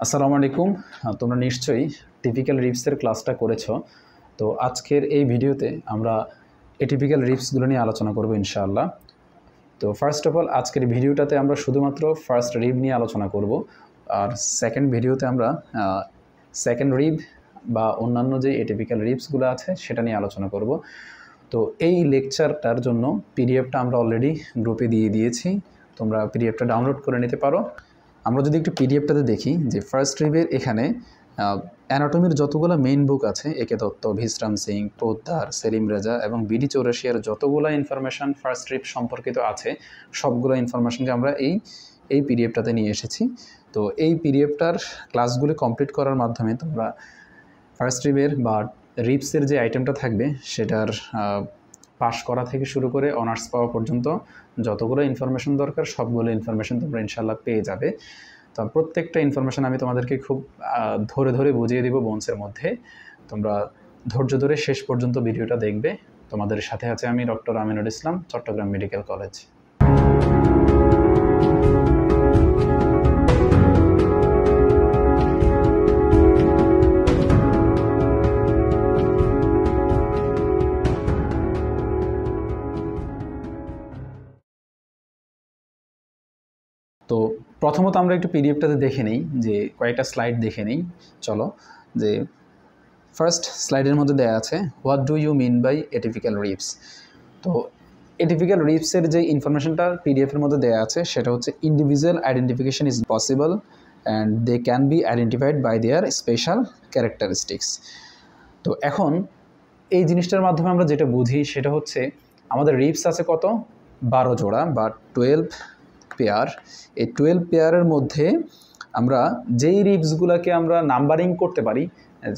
আসসালামু আলাইকুম। তোমরা নিশ্চয়ই টিপিক্যাল রিপসের ক্লাসটা করেছো। তো আজকের এই ভিডিওতে আমরা এটিপিক্যাল রিপসগুলো নিয়ে আলোচনা করব ইনশাআল্লাহ। তো ফার্স্ট অফ অল আজকের ভিডিওটাতে আমরা শুধুমাত্র ফার্স্ট রিব নিয়ে আলোচনা করব, আর সেকেন্ড ভিডিওতে আমরা সেকেন্ড রিব বা অন্যান্য যে এটিপিক্যাল রিপসগুলো আছে সেটা নিয়ে আলোচনা করব। তো এই লেকচারটার জন্য পিডিএফটা আমরা অলরেডি গ্রুপে দিয়ে দিয়েছি, তোমরা পিডিএফটা ডাউনলোড করে নিতে পারো। আমরা যদি একটু পিডিএফটাতে দেখি যে ফার্স্ট রিবের এখানে অ্যানাটমির যতগুলো মেইন বুক আছে, একে দত্ত, ভিসরাম সিং, পোদ্দার, সেলিম রেজা এবং বিডি চৌরাশিয়ার যতগুলো ইনফরমেশান ফার্স্ট রিব সম্পর্কিত আছে সবগুলো ইনফরমেশানকে আমরা এই পিডিএফটাতে নিয়ে এসেছি। তো এই পিডিএফটার ক্লাসগুলি কমপ্লিট করার মাধ্যমে তোমরা ফার্স্ট রিবের বা রিপসের যে আইটেমটা থাকবে সেটার পাস করা থেকে শুরু করে অনার্স পাওয়া পর্যন্ত যতগুলো ইনফরমেশন দরকার সবগুলো ইনফরমেশন তোমরা ইনশাল্লাহ পেয়ে যাবে। তো প্রত্যেকটা ইনফরমেশন আমি তোমাদেরকে খুব ধরে ধরে বুঝিয়ে দিব বোনসের মধ্যে। তোমরা ধৈর্য ধরে শেষ পর্যন্ত ভিডিওটা দেখবে। তোমাদের সাথে আছে আমি doctor Aminul Islam, Chittagong medical college. তো প্রথমত আমরা একটু পিডিএফটাতে দেখে নিই, যে কয়েকটা স্লাইড দেখে নিই। চলো, যে ফার্স্ট স্লাইডের মধ্যে দেওয়া আছে what do you mean by atypical reps. তো এটিপিক্যাল রিপসের যে ইনফরমেশনটা পিডিএফের মধ্যে দেওয়া আছে সেটা হচ্ছে individual identification is possible and they can be identified by their special characteristics. তো এখন এই জিনিসটার মাধ্যমে আমরা যেটা বুঝি সেটা হচ্ছে আমাদের রিপস আছে কত, 12 জোড়া বা 12 পেয়ার। এই 12 পেয়ারের মধ্যে আমরা যেই রিপসগুলোকে আমরা নাম্বারিং করতে পারি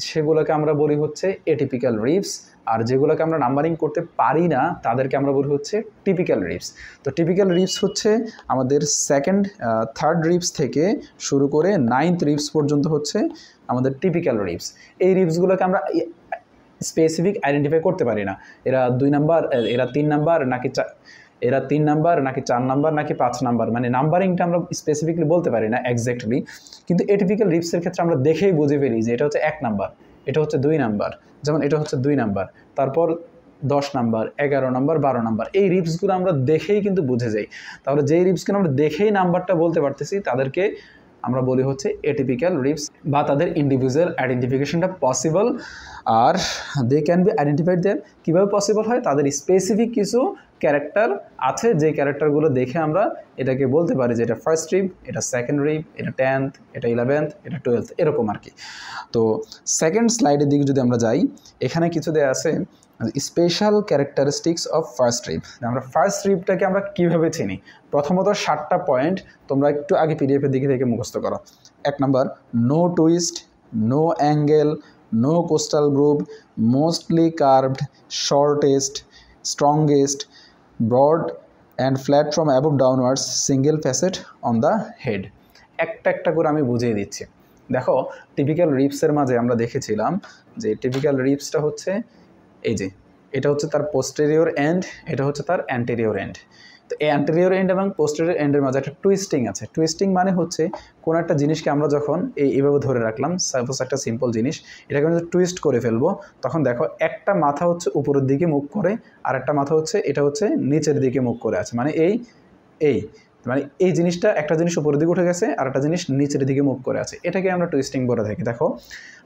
সেগুলোকে আমরা বলি হচ্ছে এটিপিক্যাল রিপস, আর যেগুলোকে আমরা নাম্বারিং করতে পারি না তাদেরকে আমরা বলি হচ্ছে টিপিক্যাল রিপস। তো টিপিক্যাল রিপস হচ্ছে আমাদের থার্ড রিপস থেকে শুরু করে 9th রিপস পর্যন্ত হচ্ছে আমাদের টিপিক্যাল রিপস। এই রিপসগুলোকে আমরা স্পেসিফিক আইডেন্টিফাই করতে পারি না, এরা 2 নাম্বার, এরা 3 নাম্বার নাকি এরা 3 নাম্বার নাকি 4 নাম্বার নাকি 5 নাম্বার, মানে নাম্বারিংটা আমরা স্পেসিফিকলি বলতে পারি না এক্স্যাক্টলি। কিন্তু এটিপিক্যাল রিপসের ক্ষেত্রে আমরা দেখেই বুঝে ফেলি যে এটা হচ্ছে 1 নাম্বার, এটা হচ্ছে 2 নাম্বার, যেমন এটা হচ্ছে 2 নাম্বার, তারপর 10 নাম্বার, 11 নাম্বার, 12 নাম্বার। এই রিপসগুলো আমরা দেখেই কিন্তু বুঝে যাই। তাহলে যেই রিপসগুলো আমরা দেখেই নাম্বারটা বলতে পারতেছি তাদেরকে আমরা বলি হচ্ছে এটিপিক্যাল রিপস, বা তাদের ইন্ডিভিজুয়াল আইডেন্টিফিকেশনটা পসিবল। আর they can be identified there, কীভাবে পসিবল হয়, তাদের স্পেসিফিক কিছু ক্যারেক্টার আছে যে ক্যারেক্টারগুলো দেখে আমরা এটাকে বলতে পারি যে এটা ফার্স্ট রিব, এটা সেকেন্ড রিব, এটা 10th, এটা 11th, এটা 12th, এরকম আর কি। তো সেকেন্ড স্লাইডের দিকে যদি আমরা যাই, এখানে কিছু দেওয়া আছে special characteristics of first rib. আমরা ফার্স্ট রিবটাকে আমরা কীভাবে চিনি, প্রথমত 7টা পয়েন্ট তোমরা একটু আগে পিডিএফের দিকে থেকে মুখস্থ করো। 1 number, no twist, no angle, no costal groove, mostly curved, shortest, strongest, broad and flat from above downwards, single facet on the head. একটা করে আমি বুঝিয়ে দিচ্ছি। দেখো, টিপিক্যাল রিপসের মাঝে আমরা দেখেছিলাম যে টিপিক্যাল রিপসটা হচ্ছে এই যে এটা হচ্ছে তার পোস্টেরিয়র এন্ড, এটা হচ্ছে তার অ্যান্টেরিয়র এন্ড। তো এই অ্যান্টেরিয়র এন্ড এবং পোস্টেরিয়র এন্ডের মাঝে একটা টুইস্টিং আছে। টুইস্টিং মানে হচ্ছে কোনো একটা জিনিসকে আমরা যখন এইভাবে ধরে রাখলাম, সাপোজ একটা সিম্পল জিনিস, এটাকে আমরা টুইস্ট করে ফেলবো, তখন দেখো একটা মাথা হচ্ছে উপরের দিকে মুখ করে, আর একটা মাথা হচ্ছে এটা হচ্ছে নিচের দিকে মুখ করে আছে। মানে মানে এই জিনিসটা, একটা জিনিস উপরের দিকে উঠে গেছে আর একটা জিনিস নিচের দিকে মুভ করে আছে, এটাকে আমরা টুইস্টিং বলে থাকি। দেখো,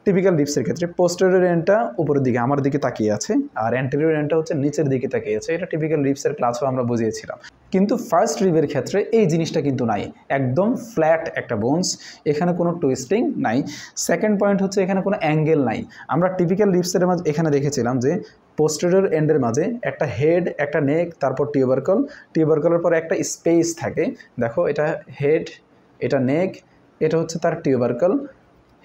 টিপিক্যাল রিপসের ক্ষেত্রে পোস্টেরিয়র এন্ডটা উপরের দিকে আমার দিকে তাকিয়ে আছে আর অ্যান্টেরিয়র এন্ডটা হচ্ছে নিচের দিকে তাকিয়ে আছে। এটা টিপিক্যাল রিপসের ক্লাসও আমরা বুঝিয়েছিলাম। কিন্তু ফার্স্ট রিবের ক্ষেত্রে এই জিনিসটা কিন্তু নাই, একদম ফ্ল্যাট একটা বোনস, এখানে কোনো টুইস্টিং নাই। সেকেন্ড পয়েন্ট হচ্ছে এখানে কোনো অ্যাঙ্গেল নাই। আমরা টিপিক্যাল রিপসের মাঝে এখানে দেখেছিলাম যে পোস্টেরিয়র এন্ডের মাঝে একটা হেড, একটা নেক, তারপর টিউবারকলের পর একটা স্পেস থাকে। দেখো, এটা হেড, এটা নেক, এটা হচ্ছে তার টিউবারকল,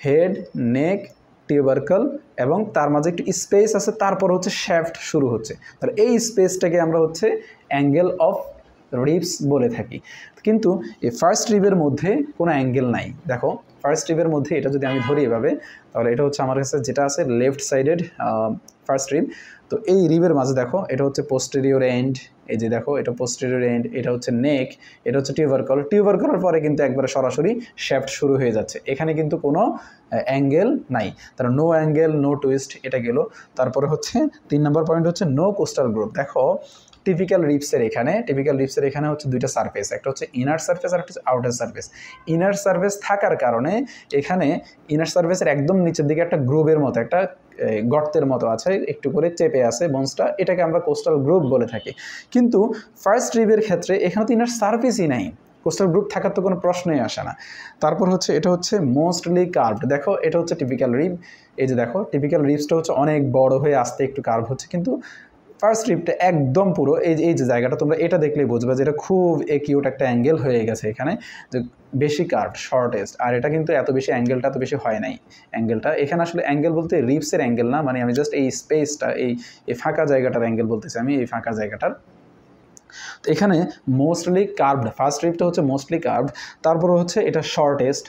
হেড, নেক, টিউবারকল, এবং তার মাঝে একটু স্পেস আছে, তারপর হচ্ছে শ্যাফট শুরু হচ্ছে। তাহলে এই স্পেসটাকে আমরা হচ্ছে অ্যাঙ্গেল অফ রিবস বলে থাকি। কিন্তু এই ফার্স্ট রিবের মধ্যে কোনো অ্যাঙ্গেল নাই। দেখো, ফার্স্ট রিবের মধ্যে এটা যদি আমি ধরি এভাবে, তাহলে এটা হচ্ছে আমার কাছে যেটা আছে লেফট সাইডেড ফার্স্ট রিব। তো এই রিবের মাঝে দেখো এটা হচ্ছে পোস্টেরিয়র এন্ড, এই যে দেখো এটা পোস্টেরিয়র এন্ড, এটা হচ্ছে নেক, এটা হচ্ছে টিউবারকল। টিউবারকলের পরে কিন্তু একবারে সরাসরি শ্যাফট শুরু হয়ে যাচ্ছে, এখানে কিন্তু কোনো অ্যাঙ্গেল নাই, তার নো অ্যাঙ্গেল নো টুইস্ট, এটা গেল। তারপরে হচ্ছে 3 নম্বর পয়েন্ট হচ্ছে নো কোস্টাল গ্রুপ। দেখো টিপিক্যাল রিপসের এখানে হচ্ছে দুইটা সারফেস, একটা হচ্ছে ইনার সারফেস আর একটা হচ্ছে আউটার সারফেস। ইনার সারফেস থাকার কারণে এখানে ইনার সারফেসের একদম নিচের দিকে একটা গ্রুপের মতো, একটা গর্তের মতো আছে, একটু করে চেপে আছে বোনসটা, এটাকে আমরা কোস্টাল গ্রুপ বলে থাকি। কিন্তু ফার্স্ট রিবের ক্ষেত্রে এখানে তো ইনার সারফেসই নাই, কোস্টাল গ্রুপ থাকার তো কোনো প্রশ্নই আসে না। তারপর হচ্ছে এটা হচ্ছে মোস্টলি কার্ভড। দেখো এটা হচ্ছে টিপিক্যাল রিব, এই যে দেখো টিপিক্যাল রিবসটা হচ্ছে অনেক বড় হয়ে আসতে একটু কার্ভ হচ্ছে, কিন্তু ফার্স্ট রিবটা একদম পুরো এই যে জায়গাটা তোমরা এটা দেখলেই বুঝবে যে এটা খুব একিউট একটা অ্যাঙ্গেল হয়ে গেছে এখানে, যে বেশি কার্ভ শর্টেস্ট। আর এটা কিন্তু এত বেশি অ্যাঙ্গেলটা এত বেশি হয় নাই, অ্যাঙ্গেলটা এখানে আসলে অ্যাঙ্গেল বলতে রিবসের অ্যাঙ্গেল না, মানে আমি জাস্ট এই স্পেসটা এই ফাঁকা জায়গাটার অ্যাঙ্গেল বলতেছি আমি, এই ফাঁকা জায়গাটার। তো এখানে মোস্টলি কার্ভড, ফার্স্ট রিবটা হচ্ছে মোস্টলি কার্ভড। তারপরে হচ্ছে এটা শর্টেস্ট,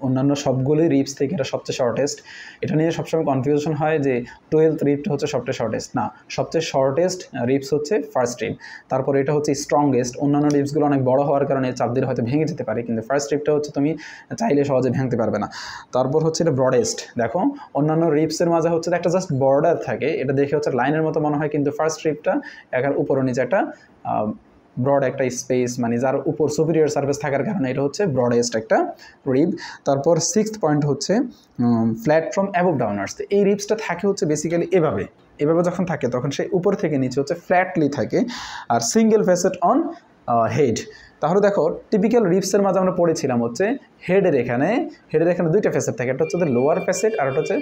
অন্যান্য সবগুলি রিবস থেকে এটা সবচেয়ে শর্টেস্ট। এটা নিয়ে সবসময় কনফিউশন হয় যে 12th রিবটা হচ্ছে সবচেয়ে শর্টেস্ট, না, সবচেয়ে শর্টেস্ট রিবস হচ্ছে ফার্স্ট রিব। তারপর এটা হচ্ছে স্ট্রংগেস্ট, অন্যান্য রিবসগুলো অনেক বড় হওয়ার কারণে চাপ দিলে হয়তো ভেঙে যেতে পারে, কিন্তু ফার্স্ট রিবটা হচ্ছে তুমি চাইলে সহজে ভাঙতে পারবে না। তারপর হচ্ছে এটা ব্রডেস্ট। দেখো অন্যান্য রিবসের মাঝে হচ্ছে একটা জাস্ট বর্ডার থাকে, এটা দেখে হচ্ছে লাইনের মতো মনে হয়, কিন্তু ফার্স্ট রিবটা এখন উপর নিচে একটা ব্রড একটা স্পেস, মানে যার উপর সুপিরিয়র সার্ফেস থাকার কারণে এটা হচ্ছে ব্রডেস্ট একটা রিব। তারপর 6th পয়েন্ট হচ্ছে ফ্ল্যাট ফ্রম অ্যাবভ ডাউনার্স। এই রিবসটা থাকে হচ্ছে বেসিক্যালি এভাবে যখন থাকে তখন সেই উপর থেকে নিচে হচ্ছে ফ্ল্যাটলি থাকে, আর সিঙ্গেল ফেসেট অন হেড। তাহলে দেখো টিপিক্যাল রিবসের মাঝে আমরা পড়েছিলাম হচ্ছে হেডের এখানে দুইটা ফেসেট থাকে, একটা হচ্ছে লোয়ার ফেসেট আর একটা হচ্ছে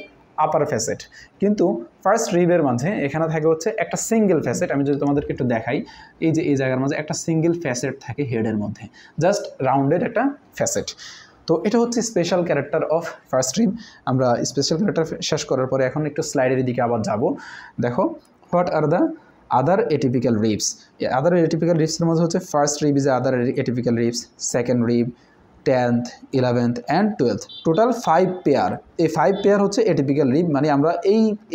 আপার ফেসেট। কিন্তু ফার্স্ট রিবের মাঝে এখানে থাকে হচ্ছে একটা সিঙ্গেল ফেসেট। আমি যদি তোমাদেরকে একটু দেখাই, এই যে এই জায়গার মাঝে একটা সিঙ্গেল ফেসেট থাকে হেডের মধ্যে, জাস্ট রাউন্ডেড একটা ফেসেট। তো এটা হচ্ছে special character of first rib. আমরা স্পেশাল ক্যারেক্টার শেষ করার পরে এখন একটু স্লাইডের দিকে আবার যাব। দেখো what are the other atypical ribs. Other atypical রিবসের মধ্যে হচ্ছে first rib is other atypical ribs, second rib, 10th, 11th and 12th, total 5 pair. এই 5 পেয়ার হচ্ছে এটিপিক্যাল রিব, মানে আমরা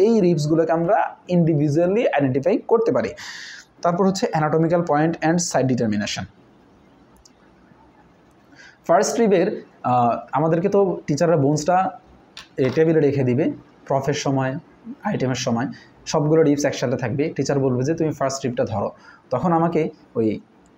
এই রিবসগুলোকে আমরা ইন্ডিভিজুয়ালি আইডেন্টিফাই করতে পারি। তারপর হচ্ছে anatomical point and side determination. First রিবের আমাদেরকে তো টিচাররা বোনসটা টেবিলে রেখে দিবে, প্রফের সময় আইটেমের সময় সবগুলো রিবস একসাথে থাকবে, টিচার বলবে যে তুমি ফার্স্ট রিবটা ধরো। তখন আমাকে ওই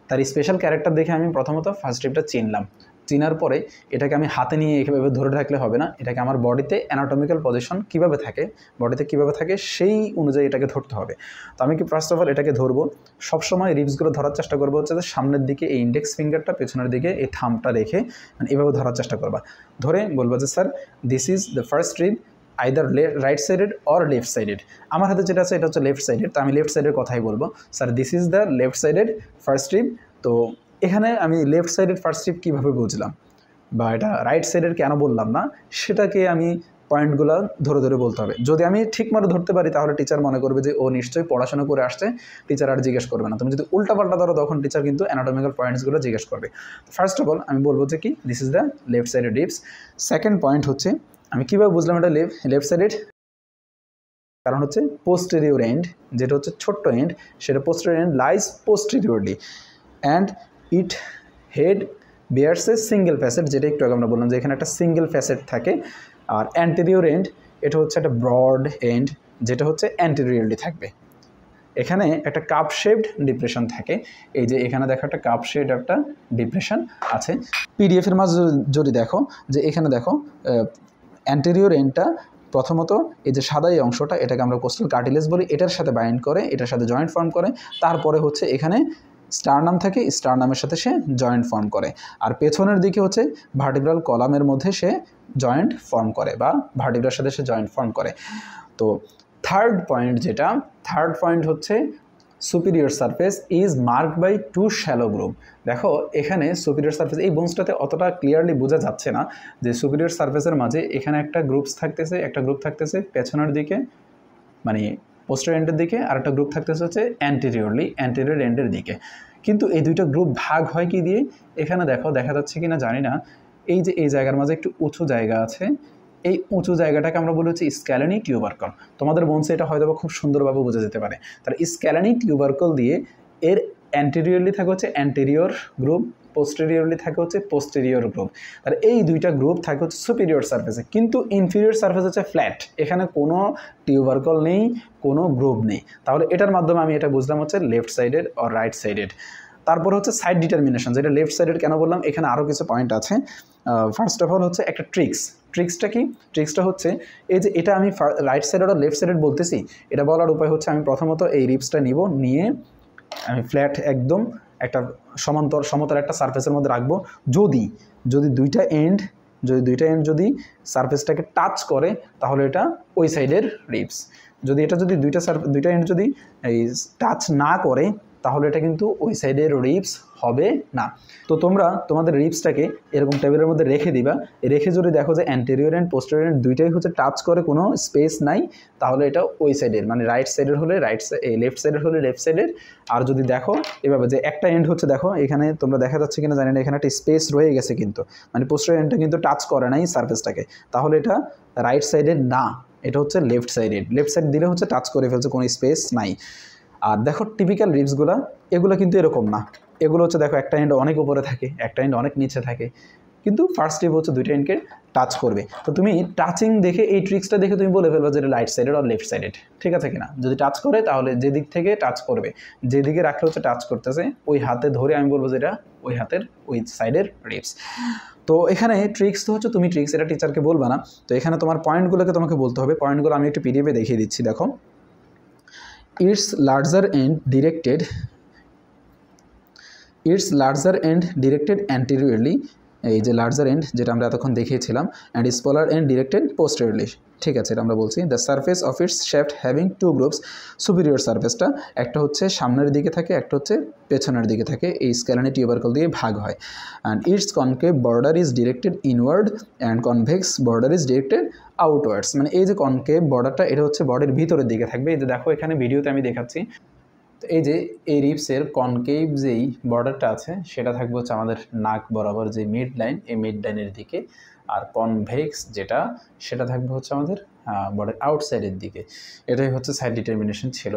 তার স্পেশাল ক্যারেক্টার দেখে আমি প্রথমত ফার্স্ট রিবটা চিনলাম, চিনার পরে এটাকে আমি হাতে নিয়ে এভাবে ধরে থাকলে হবে না, এটাকে আমার বডিতে অ্যানাটমিক্যাল পজিশন কীভাবে থাকে, বডিতে কীভাবে থাকে সেই অনুযায়ী এটাকে ধরতে হবে। তো আমি কি ফার্স্ট অফ অল এটাকে ধরবো, সবসময় রিবসগুলো ধরার চেষ্টা করবো হচ্ছে যে সামনের দিকে এই ইন্ডেক্স ফিঙ্গারটা, পেছনের দিকে এই থাম্বটা রেখে মানে এভাবে ধরার চেষ্টা করবা। ধরে বলবো যে sir this is the first rib, either right sided or left sided. আমার হাতে যেটা আছে এটা হচ্ছে লেফট সাইডেড, তো আমি লেফট সাইডের কথাই বলবো, sir this is the left sided first rib. তো এখানে আমি লেফট সাইডের ফার্স্ট রিব কীভাবে বুঝলাম বা এটা রাইট সাইডের কেন বললাম না, সেটাকে আমি পয়েন্টগুলো ধরে ধরে বলতে হবে। যদি আমি ঠিকমতো ধরতে পারি তাহলে টিচার মনে করবে যে ও নিশ্চয়ই পড়াশোনা করে আসছে, টিচার আর জিজ্ঞেস করবে না। তুমি যদি উল্টাপাল্টা ধরো তখন টিচার কিন্তু অ্যানাটমিক্যাল পয়েন্টসগুলো জিজ্ঞেস করবে। ফার্স্ট অফ অল আমি বলবো যে কি this is the left sided ribs. Second point হচ্ছে আমি কীভাবে বুঝলাম এটা লেফট সাইডেড, কারণ হচ্ছে পোস্টেরিয়র এন্ড, যেটা হচ্ছে ছোট্ট এন্ড, সেটা posterior end lies posteriorly and it head bears a single facet, যেটা একটু আগে আমরা বললাম যে এখানে একটা সিঙ্গেল ফ্যাসেট থাকে। আর অ্যান্টেরিয়র এন্ড এটা হচ্ছে একটা ব্রড এন্ড, যেটা হচ্ছে অ্যান্টেরিয়রলি থাকবে। এখানে একটা কাপ শেপড ডিপ্রেশন থাকে, এই যে এখানে দেখো একটা কাপ শেপড একটা ডিপ্রেশন আছে। পিডিএফের মাঝে যদি দেখো যে এখানে দেখো অ্যান্টেরিয়র এন্ডটা প্রথমত এই যে সাদা এই অংশটা, এটাকে আমরা কোস্টাল কার্টিলেজ বলি, এটার সাথে বাইন্ড করে, এটার সাথে জয়েন্ট ফর্ম করে। তারপরে হচ্ছে এখানে স্টারনাম থাকে, স্টারনামের সাথে সে জয়েন্ট ফর্ম করে। আর পেছনের দিকে হচ্ছে ভার্টিব্রাল কলামের মধ্যে সে জয়েন্ট ফর্ম করে বা ভার্টিব্রার সাথে সে জয়েন্ট ফর্ম করে। তো থার্ড পয়েন্ট হচ্ছে superior surface is marked by 2 shallow groove. দেখো এখানে সুপিরিয়র সারফেস এই বোনসটাতে অতটা ক্লিয়ারলি বোঝা যাচ্ছে না যে সুপিরিয়র সারফেসের মাঝে এখানে একটা গ্রুপ থাকতেছে পেছনের দিকে, মানে পোস্টেরিয়র এন্ডের দিকে, আর একটা গ্রুপ থাকতেছে হচ্ছে অ্যান্টেরিয়র এন্ডের দিকে। কিন্তু এই দুইটা গ্রুপ ভাগ হয় কি দিয়ে, এখানে দেখো দেখা যাচ্ছে কিনা জানি না, এই যে এই জায়গার মাঝে একটু উঁচু জায়গা আছে, এই উঁচু জায়গাটাকে আমরা বলি হচ্ছে স্ক্যালেনি টিউবারকল। তোমাদের বোনসে এটা হয়তো খুব সুন্দরভাবে বোঝা যেতে পারে। তাহলে স্ক্যালেনি টিউবারকল দিয়ে এর অ্যান্টেরিয়রলি থাকে হচ্ছে অ্যান্টেরিয়র গ্রুপ, পোস্টেরিয়রলি থাকে হচ্ছে পোস্টেরিয়র গ্রুপ। তাহলে এই দুইটা গ্রুপ থাকে হচ্ছে সুপিরিয়র সারফেসে, কিন্তু ইনফিরিয়র সারফেস হচ্ছে ফ্ল্যাট, এখানে কোনো টিউবারকল নেই, কোনো গ্রুপ নেই। তাহলে এটার মাধ্যমে আমি এটা বুঝলাম হচ্ছে লেফট সাইডেড আর রাইট সাইডেড। তারপর হচ্ছে সাইড ডিটারমিনেশন, যেটা লেফট সাইডেড কেন বললাম, এখানে আরও কিছু পয়েন্ট আছে। ফার্স্ট অফ অল হচ্ছে একটা ট্রিক্সটা কি, ট্রিক্সটা হচ্ছে এই যে এটা আমি রাইট সাইডেড আর লেফট সাইডেড বলতেছি, এটা বলার উপায় হচ্ছে আমি প্রথমত এই রিপসটা নিব, নিয়ে আমি ফ্ল্যাট একদম একটা সমতল একটা সারফেসের মধ্যে রাখবো। যদি দুইটা এন্ড যদি সারফেসটাকে টাচ করে তাহলে এটা ওই সাইডের রিপস। যদি দুইটা এন্ড যদি এই টাচ না করে তাহলে এটা কিন্তু ওই সাইডের রিপস হবে না। তো তোমরা তোমাদের রিপসটাকে এরকম টেবিলের মধ্যে রেখে দিবা, রেখে যদি দেখো যে অ্যান্টেরিয়র অ্যান্ড পোস্টেরিয়র দুইটাই হচ্ছে টাচ করে, কোনো স্পেস নাই, তাহলে এটা ওই সাইডের, মানে রাইট সাইডের হলে লেফট সাইডের হলে লেফট সাইডের। আর যদি দেখো এভাবে যে একটা এন্ড হচ্ছে, দেখো এখানে তোমরা দেখা যাচ্ছে কিনা জানি না, এখানে একটা স্পেস রয়ে গেছে কিন্তু, মানে পোস্টেরিয়র এন্ডটা কিন্তু টাচ করে নাই সারফেসটাকে, তাহলে এটা রাইট সাইডের না, এটা হচ্ছে লেফট সাইডের। লেফট সাইড দিলে হচ্ছে টাচ করে ফেলছে, কোনো স্পেস নাই। আর দেখো টিপিক্যাল রিপসগুলো এগুলো কিন্তু এরকম না, এগুলো হচ্ছে দেখো একটা এন্ড অনেক উপরে থাকে, একটা এন্ড অনেক নিচে থাকে, কিন্তু ফার্স্ট রিপ হচ্ছে দুইটা এন্ডকে টাচ করবে। তো তুমি টাচিং দেখে, এই ট্রিক্সটা দেখে তুমি বলে ফেলবে যে এটা রাইট সাইডেড আর লেফট সাইডেড, ঠিক আছে কিনা। যদি টাচ করে তাহলে যে দিক থেকে টাচ করবে, যেদিকে রাখলে হচ্ছে টাচ করতেছে, ওই হাতে ধরে আমি বলবো যে এটা ওই হাতের ওই সাইডের রিপস। তো এখানে ট্রিক্স তো হচ্ছে তুমি ট্রিক্স এটা টিচারকে বলবে না, তো এখানে তোমার পয়েন্টগুলোকে তোমাকে বলতে হবে। পয়েন্টগুলো আমি একটু পিডিএফে দেখিয়ে দিচ্ছি, দেখো। Its larger end directed anteriorly, এই যে লার্জার এন্ড যেটা আমরা এতক্ষণ দেখিয়েছিলাম, and smaller end directed posteriorly, ঠিক আছে, এটা আমরা বলছি। The surface of its shaft having two grooves, superior সারফেসটা একটা হচ্ছে সামনের দিকে থাকে, একটা হচ্ছে পেছনের দিকে থাকে, এই স্ক্যালেনি টিউবারকল দিয়ে ভাগ হয়। And its concave border is directed inward and convex border is directed outwards, মানে এই যে কনকেভ বর্ডারটা এটা হচ্ছে বডির ভিতরের দিকে থাকবে। এই যে দেখো এখানে ভিডিওতে আমি দেখাচ্ছি, তো এই যে এই রিপসের কনকেভ যেই বর্ডারটা আছে সেটা থাকবে হচ্ছে আমাদের নাক বরাবর যে মিড লাইন, এই মিড লাইনের দিকে। আর কনভেক্স যেটা সেটা থাকবে হচ্ছে আমাদের বডির আউটসাইডের দিকে। এটাই হচ্ছে সাইড ডিটারমিনেশন ছিল।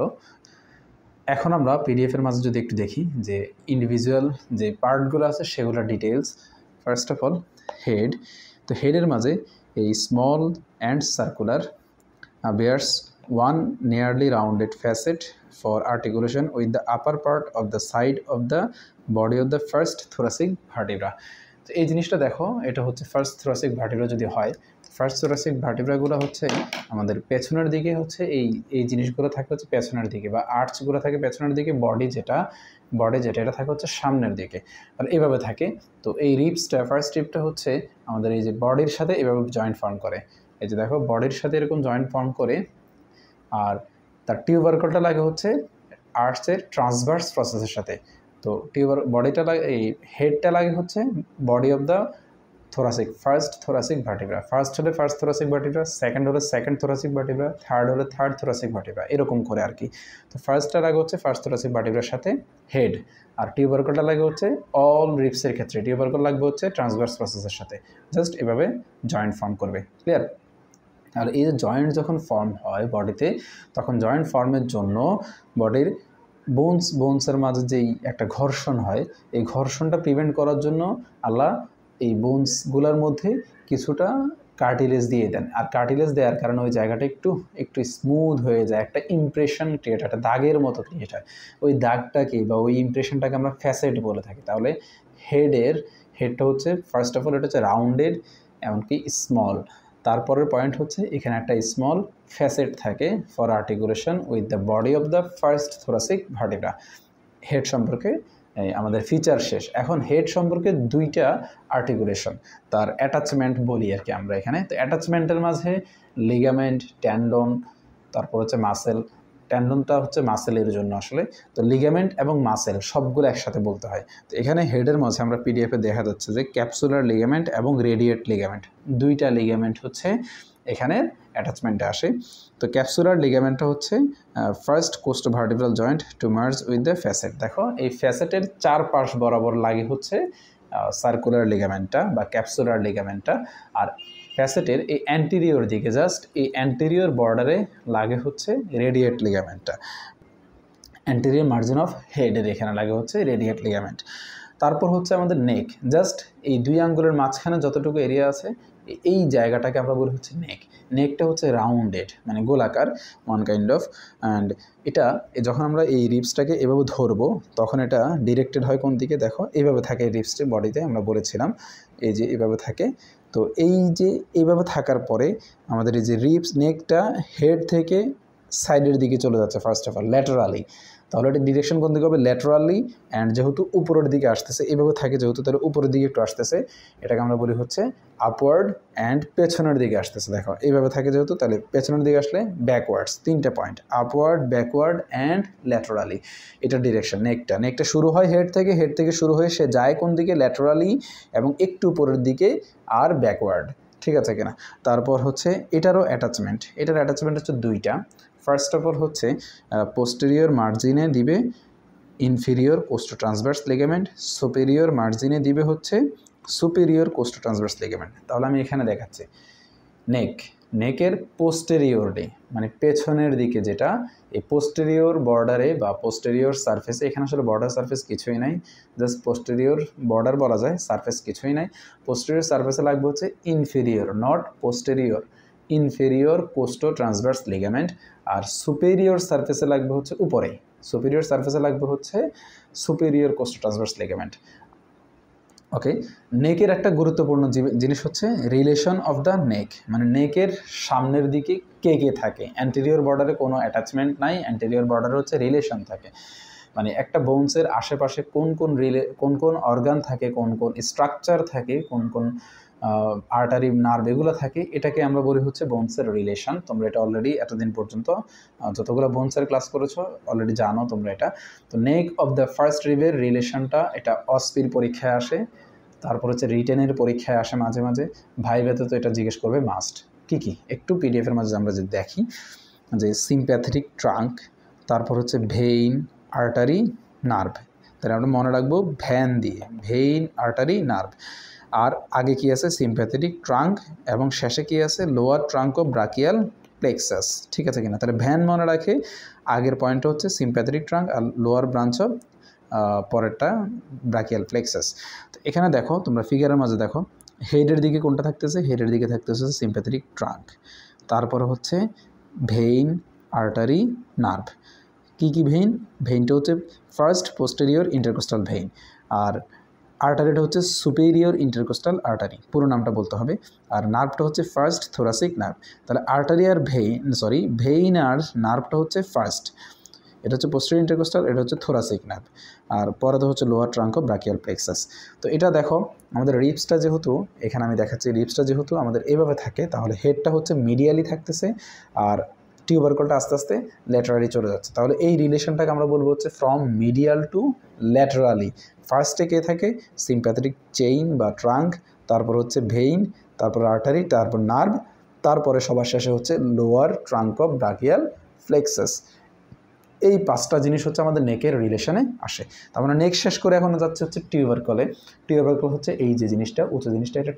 এখন আমরা পিডিএফের মাঝে যদি একটু দেখি যে ইন্ডিভিজুয়াল যে পার্টগুলো আছে সেগুলোর details. First of all head, তো হেডের মাঝে এই small and circular bears one nearly rounded facet for articulation with the upper part of the side of the body of the first thoracic vertebra. তো এই জিনিসটা দেখো, এটা হচ্ছে ফার্স্ট থোরাসিক ভার্টিব্রা যদি হয়, ফার্স্ট থোরাসিক ভার্টিব্রাগুলো হচ্ছে আমাদের পেছনের দিকে, হচ্ছে এই জিনিসগুলো থাকে হচ্ছে পেছনের দিকে, বা আর্চগুলো থাকে পেছনের দিকে, বডি যেটা এটা থাকে হচ্ছে সামনের দিকে, আর এভাবে থাকে। তো এই রিপসটা, ফার্স্ট রিপটা হচ্ছে আমাদের এই যে বডির সাথে এভাবে জয়েন্ট ফর্ম করে, এই যে দেখো বডির সাথে এরকম জয়েন্ট ফর্ম করে। আর তার টিউবারকলটা লাগে হচ্ছে আর্চের ট্রান্সভার্স প্রসেসের সাথে। তো বডিটা লাগে, এই হেডটা লাগে হচ্ছে body of the thoracic, first thoracic vertebra. First হলে ফার্স্ট থোরাসিক ভার্টিব্রা, সেকেন্ড হলে সেকেন্ড থোরাসিক ভার্টিব্রা, থার্ড হলে থার্ড থোরাসিক ভার্টিব্রা, এরকম করে আর কি। তো ফার্স্টটা লাগে হচ্ছে ফার্স্ট থোরাসিক ভার্টিব্রার সাথে হেড, আর টিউবারকলটা লাগে হচ্ছে অল রিপসের ক্ষেত্রে টিউবারকল লাগবে হচ্ছে ট্রান্সভার্স প্রসেসের সাথে, জাস্ট এভাবে জয়েন্ট ফর্ম করবে। ক্লিয়ার? আর এই যে জয়েন্ট যখন ফর্ম হয় বডিতে, তখন জয়েন্ট ফর্মের জন্য বডির বোনসের মাঝে যেই একটা ঘর্ষণ হয়, এই ঘর্ষণটা প্রিভেন্ট করার জন্য আল্লাহ এই বোনসগুলোর মধ্যে কিছুটা কার্টিলেজ দিয়ে দেন। আর কার্টিলেজ দেওয়ার কারণে ওই জায়গাটা একটু স্মুথ হয়ে যায়, একটা ইমপ্রেশন ক্রিয়েট হয়, একটা দাগের মতো ক্রিয়েট হয়। ওই দাগটাকে বা ওই ইমপ্রেশনটাকে আমরা ফ্যাসেট বলে থাকি। তাহলে হেডটা হচ্ছে ফার্স্ট অফ অল এটা হচ্ছে রাউন্ডেড, এমনকি স্মল। তারপরের পয়েন্ট হচ্ছে এখানে একটা স্মল ফ্যাসেট থাকে for articulation with the body of the first thoracic vertebra. Head সম্পর্কে আমাদের ফিচার শেষ। এখন হেড সম্পর্কে দুইটা আর্টিকুলেশন, তার অ্যাটাচমেন্ট বলি আর কি আমরা এখানে। তো অ্যাটাচমেন্টের মাঝে লিগামেন্ট, ট্যান্ডন, তারপর হচ্ছে মাসেল। ট্যান্ডনটা হচ্ছে মাসেলের জন্য আসলে, তো লিগামেন্ট এবং মাসেল সবগুলো একসাথে বলতে হয়। তো এখানে হেডের মাঝে আমরা পিডিএফে দেখা যাচ্ছে যে ক্যাপসুলার লিগামেন্ট এবং রেডিয়েট লিগামেন্ট, দুইটা লিগামেন্ট হচ্ছে এখানে অ্যাটাচমেন্টে আসে। তো ক্যাপসুলার লিগামেন্টটা হচ্ছে first costovertebral joint to merge with the facet. দেখো এই ফ্যাসেটের চারপাশ বরাবর লাগে হচ্ছে সার্কুলার লিগামেন্টটা বা ক্যাপসুলার লিগামেন্টটা। আর ফ্যাসেটের এই অ্যান্টেরিয়র দিকে, জাস্ট এই অ্যান্টেরিয়র বর্ডারে লাগে হচ্ছে রেডিয়েট লিগামেন্টটা, অ্যান্টেরিয়র মার্জিন অফ হেডের এখানে লাগে হচ্ছে রেডিয়েট লিগামেন্ট। তারপর হচ্ছে আমাদের নেক, জাস্ট এই দুই আঙ্গুলের মাঝখানে যতটুকু এরিয়া আছে এই জায়গাটাকে আমরা বলি হচ্ছে নেক। নেকটা হচ্ছে রাউন্ডেড, মানে গোলাকার ওয়ান কাইন্ড অফ। অ্যান্ড এটা যখন আমরা এই রিপসটাকে এভাবে ধরবো তখন এটা ডিরেক্টেড হয় কোন দিকে, দেখো এইভাবে থাকে রিপসটি বডিতে, আমরা বলেছিলাম এই যে এভাবে থাকে। তো এই যে এইভাবে থাকার পরে আমাদের এই যে রিপস নেকটা হেড থেকে সাইডের দিকে চলে যাচ্ছে ফার্স্ট অফ অল ল্যাটারালি, তাহলে এটা ডিরেকশন কোন দিকে হবে, ল্যাটারালি। অ্যান্ড যেহেতু উপরের দিকে আসতেছে এভাবে থাকে, যেহেতু তাহলে উপরের দিকে একটু আসতেছে, এটাকে আমরা বলি হচ্ছে আপওয়ার্ড। অ্যান্ড পেছনের দিকে আসতেছে, দেখো এইভাবে থাকে যেহেতু, তাহলে পেছনের দিকে আসলে ব্যাকওয়ার্ডস। তিনটা point, upward, backward and laterally, এটা ডিরেকশন। নেকটা শুরু হয় হেড থেকে শুরু হয়ে সে যায় কোন দিকে, ল্যাটারালি এবং একটু উপরের দিকে আর ব্যাকওয়ার্ড, ঠিক আছে কিনা। তারপর হচ্ছে এটার অ্যাটাচমেন্ট হচ্ছে দুইটা। ফার্স্ট অফ অল হচ্ছে পোস্টেরিয়র মার্জিনে দিবে ইনফেরিয়র কোস্টোট্রান্সভার্স লিগামেন্ট, সুপেরিয়র মার্জিনে দিবে হচ্ছে সুপেরিয়র কোস্টোট্রান্সভার্স লিগামেন্ট। তাহলে আমি এখানে দেখাচ্ছি নেকের পোস্টেরিয়রে, মানে পেছনের দিকে যেটা, এই পোস্টেরিয়র বর্ডারে বা পোস্টেরিয়র সারফেসে, এখানে আসলে বর্ডার সারফেস কিছুই নাই, জাস্ট পোস্টেরিয়র বর্ডার বলা যায়, সারফেস কিছুই নাই। পোস্টেরিয়র সারফেসে লাগবে হচ্ছে inferior, not posterior, inferior costotransverse ligament. আর সুপেরিয়র সারফেসে লাগবে হচ্ছে উপরে, সুপেরিয়র সারফেসে লাগবে হচ্ছে সুপেরিয়র কোস্টোট্রান্সভার্স লিগামেন্ট। ওকে, নেকের একটা গুরুত্বপূর্ণ জিনিস হচ্ছে রিলেশন অফ দ্য নেক, মানে নেকের সামনের দিকে কে কে থাকে। অ্যান্টেরিয়র বর্ডারে কোনো অ্যাটাচমেন্ট নাই, অ্যান্টেরিয়র বর্ডারে হচ্ছে রিলেশন থাকে, মানে একটা বোনসের আশেপাশে কোন কোন অর্গান থাকে, কোন কোন স্ট্রাকচার থাকে, কোন কোন আর্টারি নার্ভ এগুলো থাকে, এটাকে আমরা বলি হচ্ছে বোনসের রিলেশন। তোমরা এটা অলরেডি এতদিন পর্যন্ত যতগুলো বোনসের ক্লাস করেছো অলরেডি জানো তোমরা এটা। তো নেক অফ দ্য ফার্স্ট রিবের রিলেশনটা, এটা অস্পির পরীক্ষায় আসে, তারপর হচ্ছে রিটেনের পরীক্ষায় আসে মাঝে মাঝে, ভাইভাতে তো এটা জিজ্ঞেস করবে মাস্ট। কি একটু পিডিএফের মাঝে আমরা যে দেখি যে সিম্প্যাথেটিক ট্রাঙ্ক, তারপর হচ্ছে ভেইন, আর্টারি, নার্ভ। তাহলে আমরা মনে রাখবো ভ্যান দিয়ে, ভেইন, আর্টারি, নার্ভ। আর আগে কি আছে, সিম্প্যাথেটিক ট্রাঙ্ক, এবং শেষে কি আছে, lower trunk of brachial plexus, ঠিক আছে কিনা। তাহলে ভ্যান মনে রাখে, আগের পয়েন্টটা হচ্ছে সিম্প্যাথেটিক ট্রাঙ্ক আর লোয়ার ব্রাঞ্চ অফ পরেরটা ব্রাকিয়াল প্লেক্সাস। তো এখানে দেখো তোমরা ফিগারের মাঝে দেখো হেডের দিকে কোনটা থাকতেছে, হেডের দিকে থাকতেছে সিম্প্যাথেটিক ট্রাঙ্ক, তারপরে হচ্ছে ভেইন, আর্টারি, নার্ভ। কি ভেইনটা হচ্ছে ফার্স্ট পোস্টেরিয়র ইন্টারকোস্টাল ভেইন, আর আর্টারিটা হচ্ছে সুপেরিয়র ইন্টারকোস্টাল আর্টারি, পুরো নামটা বলতে হবে। আর নার্ভটা হচ্ছে ফার্স্ট থোরাসিক নার্ভ। তাহলে আর্টারি আর ভেইন আর নার্ভটা হচ্ছে ফার্স্ট, এটা হচ্ছে পোস্টেরিয়র ইন্টারকোস্টাল, এটা হচ্ছে থোরাসিক নার্ভ, আর পরে তো হচ্ছে lower trunk of brachial plexus. তো এটা দেখো আমাদের রিপসটা যেহেতু, এখানে আমি দেখাচ্ছি রিপসটা যেহেতু আমাদের এভাবে থাকে, তাহলে হেডটা হচ্ছে মিডিয়ালি থাকতেছে আর টিউবারকলটা আস্তে আস্তে ল্যাটারালি চলে যাচ্ছে। তাহলে এই রিলেশনটাকে আমরা বলবো হচ্ছে ফ্রম মিডিয়াল টু ল্যাটারালি। ফার্স্টে কে থাকে, সিম্প্যাথেটিক চেইন বা ট্রাঙ্ক, তারপর হচ্ছে ভেইন, তারপর আর্টারি, তারপর নার্ভ, তারপরে সবার শেষে হচ্ছে lower trunk of brachial plexus. এই পাঁচটা জিনিস হচ্ছে আমাদের নেকের রিলেশনে আসে। তার মানে নেক শেষ করে এখন যাচ্ছে হচ্ছে টিউবারকলে। টিউবারকল হচ্ছে এই যে জিনিসটা, উঁচু জিনিসটা, এটা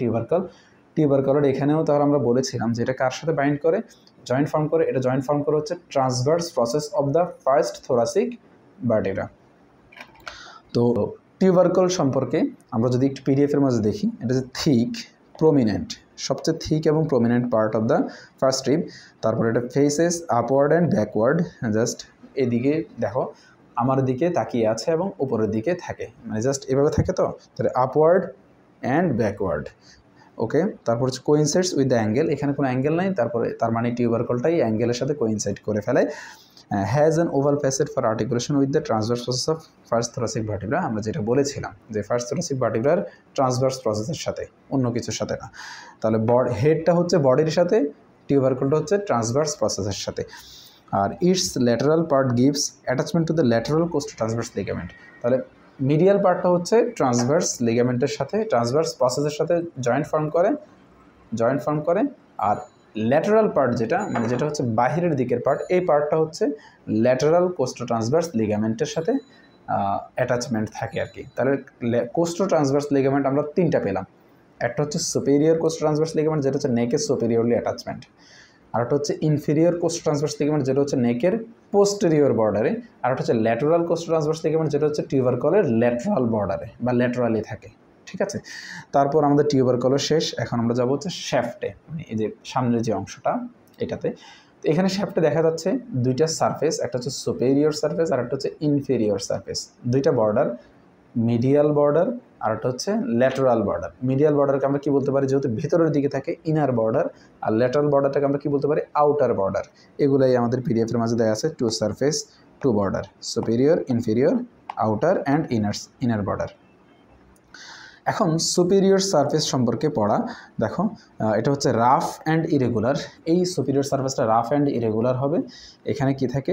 টিউবারকলের এখানেও তাহলে আমরা বলেছিলাম যে এটা কার সাথে বাইন্ড করে, জয়েন্ট ফর্ম করে। এটা জয়েন্ট ফর্ম করে হচ্ছে transverse process of the first thoracic vertebra. তো টিউবারকল সম্পর্কে আমরা যদি একটু পিডিএফের মাঝে দেখি, এটা যে থিক, প্রমিনেন্ট, সবচেয়ে থিক এবং prominent part of the first rib. তারপর এটা faces upward and backward, just এদিকে দেখো আমার দিকে তাকিয়ে আছে এবং উপরের দিকে থাকে, মানে জাস্ট এভাবে থাকে। তো তাহলে আপওয়ার্ড অ্যান্ড ব্যাকওয়ার্ড। ওকে, তারপর হচ্ছে কোইনসাইডস উইথ দ্য অ্যাঙ্গেল, এখানে কোনো অ্যাঙ্গেল নাই, তারপরে তার মানে টিউবারকলটাই অ্যাঙ্গেলের সাথে কোইনসাইড করে ফেলে। Has an oval facet for articulation with the transverse process of first thoracic vertebra. আমরা যেটা বলেছিলাম যে ফার্স্ট থোরাসিক ভার্টিব্রার ট্রান্সভার্স প্রসেসের সাথে, অন্য কিছুর সাথে না। তাহলে হেডটা হচ্ছে বডির সাথে, টিউবারকলটা হচ্ছে ট্রান্সভার্স প্রসেসের সাথে। আর its lateral part gives attachment to the lateral costotransverse ligament. তাহলে মিডিয়াল পার্টটা হচ্ছে ট্রান্সভার্স লিগামেন্টের সাথে, ট্রান্সভার্স প্রসেসের সাথে জয়েন্ট ফর্ম করে। আর ল্যাটারাল পার্ট যেটা, মানে যেটা হচ্ছে বাহিরের দিকের পার্ট, এই পার্টটা হচ্ছে ল্যাটারাল কোস্টো ট্রান্সভার্স লিগামেন্টের সাথে অ্যাটাচমেন্ট থাকে আর কি। তাহলে কোস্টো ট্রান্সভার্স লিগামেন্ট আমরা তিনটা পেলাম, একটা হচ্ছে সুপেরিয়র কোস্ট ট্রান্সভার্স লিগামেন্ট, যেটা হচ্ছে নেকের সুপেরিয়রলি অ্যাটাচমেন্ট, আর একটা হচ্ছে ইনফেরিয়র কোস্ট ট্রান্সভার্স লিগামেন্ট, যেটা হচ্ছে নেকের পোস্টেরিয়র বর্ডারে, আর একটা হচ্ছে ল্যাটেরাল কোস্ট ট্রান্সভার্স লিগামেন্ট, যেটা হচ্ছে টিউবারকলের ল্যাটেরাল বর্ডারে বা ল্যাটেরালি থাকে। ঠিক আছে, তারপর আমাদের টিউবারকল শেষ। এখন আমরা যাবো হচ্ছে শ্যাফটে, মানে এই যে সামনের যে অংশটা এটাতে। তো এখানে শ্যাফটে দেখা যাচ্ছে দুইটা সারফেস, একটা হচ্ছে সুপেরিয়র সারফেস আর একটা হচ্ছে ইনফেরিয়র সারফেস, দুইটা বর্ডার, মিডিয়াল বর্ডার আর একটা হচ্ছে ল্যাটারাল বর্ডার। মিডিয়াল বর্ডারকে আমরা কি বলতে পারি, যেহেতু ভেতরের দিকে থাকে, ইনার বর্ডার, আর ল্যাটারাল বর্ডারটাকে আমরা কি বলতে পারি, আউটার বর্ডার। এগুলাই আমাদের পিডিএফের মাঝে দেওয়া আছে, two surface two border, superior, inferior, outer and inner border. এখন সুপেরিয়র সারফেস সম্পর্কে পড়া। দেখো এটা হচ্ছে রাফ অ্যান্ড ইরেগুলার। এই সুপেরিয়র সারফেসটা রাফ অ্যান্ড ইরেগুলার হবে। এখানে কি থাকে,